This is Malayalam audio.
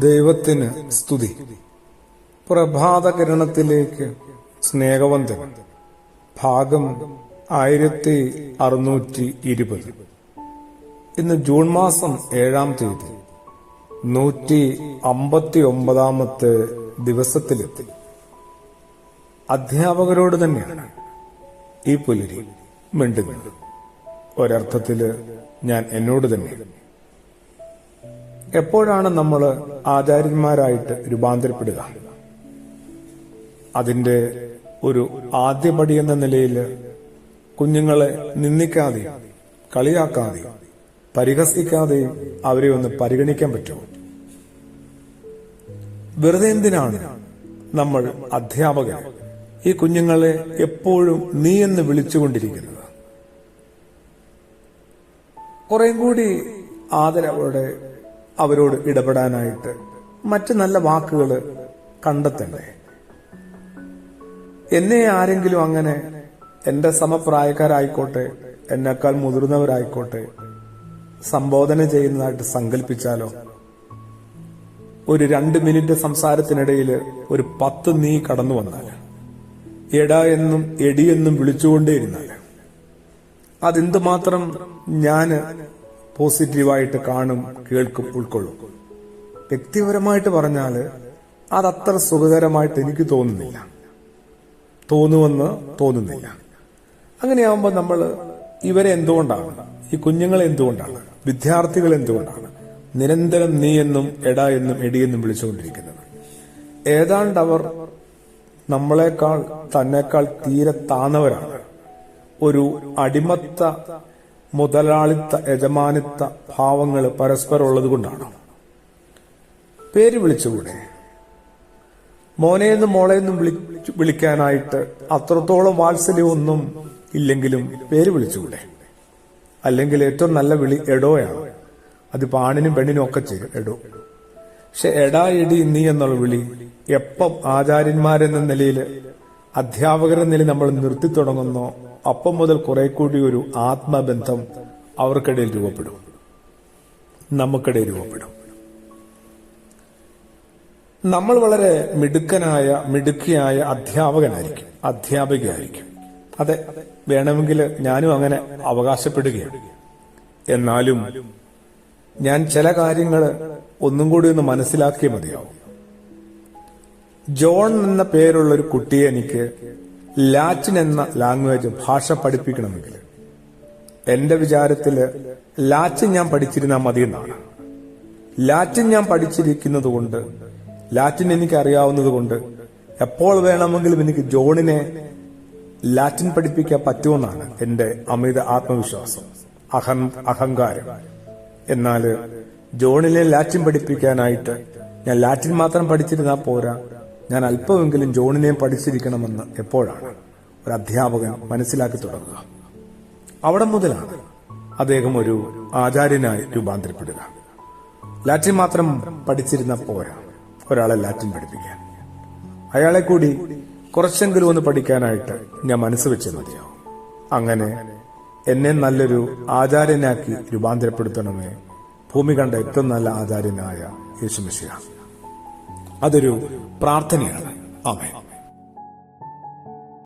ദൈവത്തിന് സ്തുതി. പ്രഭാതകിരണത്തിലേക്ക് സ്നേഹവന്ദനം. ഭാഗം 1620. ഇന്ന് ജൂൺ മാസം 7-ാം തീയതി 159-ാമത്തെ ദിവസത്തിലെത്തി. അധ്യാപകരോട് തന്നെയാണ് ഈ പുലരി മിണ്ടുന്നത്. ഒരർത്ഥത്തില് ഞാൻ എന്നോട് തന്നെ. എപ്പോഴാണ് നമ്മൾ ആചാര്യന്മാരായിട്ട് രൂപാന്തരപ്പെടുക? അതിന്റെ ഒരു ആദ്യപടി എന്ന നിലയിൽ കുഞ്ഞുങ്ങളെ നിന്ദിക്കാതെയും കളിയാക്കാതെയും പരിഹസിക്കാതെയും അവരെ ഒന്ന് പരിഗണിക്കാൻ പറ്റുമോ? വെറുതെ എന്തിനാണ് നമ്മൾ അധ്യാപകർ ഈ കുഞ്ഞുങ്ങളെ എപ്പോഴും നീ എന്ന് വിളിച്ചുകൊണ്ടിരിക്കുന്നത്? കുറെ കൂടി ആദരവോടെ അവരോട് ഇടപെടാനായിട്ട് മറ്റു നല്ല വാക്കുകൾ കണ്ടെത്തണ്ടേ? എന്നെ ആരെങ്കിലും അങ്ങനെ എന്റെ സമപ്രായക്കാരായിക്കോട്ടെ, എന്നെക്കാൾ മുതിർന്നവരായിക്കോട്ടെ സംബോധന ചെയ്യുന്നതായിട്ട് സങ്കല്പിച്ചാലോ? ഒരു 2 മിനിറ്റ് സംസാരത്തിനിടയിൽ ഒരു 10 നീ കടന്നു വന്നാൽ, എടാ എന്നും എടിയെന്നും വിളിച്ചുകൊണ്ടേയിരുന്നാൽ അതെന്തുമാത്രം ഞാന് പോസിറ്റീവായിട്ട് കാണും, കേൾക്കും, ഉൾക്കൊള്ളും. വ്യക്തിപരമായിട്ട് പറഞ്ഞാല് അതത്ര സുഖകരമായിട്ട് എനിക്ക് തോന്നുന്നില്ല. അങ്ങനെയാവുമ്പോൾ നമ്മൾ ഇവരെ എന്തുകൊണ്ടാണ്, ഈ കുഞ്ഞുങ്ങളെ എന്തുകൊണ്ടാണ്, വിദ്യാർത്ഥികൾ എന്തുകൊണ്ടാണ് നിരന്തരം നീ എന്നും എടാ എന്നും എടിയെന്നും വിളിച്ചുകൊണ്ടിരിക്കുന്നത്? ഏതാണ്ട് അവർ നമ്മളെക്കാൾ തന്നെക്കാൾ തീരെ താന്നവരാണ്. ഒരു അടിമത്ത മുതലാളിത്ത യജമാനിത്ത ഭാവങ്ങൾ പരസ്പരം ഉള്ളത് കൊണ്ടാണോ? പേര് വിളിച്ചുകൂടെ? മോനെന്നും മോളെന്നും വിളിക്കാനായിട്ട് അത്രത്തോളം വാത്സല്യമൊന്നും ഇല്ലെങ്കിലും പേര് വിളിച്ചുകൂടെ? അല്ലെങ്കിൽ ഏറ്റവും നല്ല വിളി എടോയാണ്. അതിപ്പോ ആണിനും പെണ്ണിനും ഒക്കെ ചെയ്യും, എടോ. പക്ഷെ എടാ എടി നീ എന്നുള്ള വിളി എപ്പം ആചാര്യന്മാരെന്ന നിലയിൽ, അധ്യാപകരെന്ന നിലയിൽ നമ്മൾ നിർത്തി തുടങ്ങുന്നോ അപ്പം മുതൽ കുറെ കൂടി ഒരു ആത്മബന്ധം അവർക്കിടയിൽ രൂപപ്പെടും, നമുക്കിടയിൽ രൂപപ്പെടും. നമ്മൾ വളരെ മിടുക്കിയായ അധ്യാപികയായിരിക്കും. അതെ, വേണമെങ്കിൽ ഞാനും അങ്ങനെ അവകാശപ്പെടുകയാണ്. എന്നാലും ഞാൻ ചില കാര്യങ്ങൾ ഒന്നും കൂടി ഒന്ന് മനസ്സിലാക്കിയേ മതിയാവും. ജോൺ എന്ന പേരുള്ള ഒരു കുട്ടിയെ എനിക്ക് ലാറ്റിൻ എന്ന ലാംഗ്വേജ് ഭാഷ പഠിപ്പിക്കണമെങ്കിൽ എന്റെ വിചാരത്തില് ലാറ്റിൻ ഞാൻ പഠിച്ചിരുന്നാൽ മതിയെന്നാണ്. ലാറ്റിൻ ഞാൻ പഠിച്ചിരിക്കുന്നത് കൊണ്ട്, ലാറ്റിൻ എനിക്ക് അറിയാവുന്നത് കൊണ്ട് എപ്പോൾ വേണമെങ്കിലും എനിക്ക് ജോണിനെ ലാറ്റിൻ പഠിപ്പിക്കാൻ പറ്റുമെന്നാണ് എന്റെ അമിത ആത്മവിശ്വാസം, അഹങ്കാരം. എന്നാല് ജോണിനെ ലാറ്റിൻ പഠിപ്പിക്കാനായിട്ട് ഞാൻ ലാറ്റിൻ മാത്രം പഠിച്ചിരുന്നാൽ പോരാ, ഞാൻ അല്പമെങ്കിലും ജോണിനെയും പഠിച്ചിരിക്കണമെന്ന് എപ്പോഴാണ് ഒരു അധ്യാപകൻ മനസ്സിലാക്കി തുടങ്ങുക? അവിടെ മുതലാണ് അദ്ദേഹം ഒരു ആചാര്യനായി രൂപാന്തരപ്പെടുക. ലാറ്റിൻ മാത്രം പഠിച്ചിരുന്ന പോരാ ഒരാളെ ലാറ്റിൻ പഠിപ്പിക്കാൻ. അയാളെ കൂടി കുറച്ചെങ്കിലും ഒന്ന് പഠിക്കാനായിട്ട് ഞാൻ മനസ്സ് വെച്ചേ മതിയാവും. അങ്ങനെ എന്നെ നല്ലൊരു ആചാര്യനാക്കി രൂപാന്തരപ്പെടുത്തണമേ ഭൂമി കണ്ട ഏറ്റവും നല്ല ആചാര്യനായ യേശുമിശിഹാ. അതൊരു പ്രാർത്ഥനയാണ്. ആമേൻ.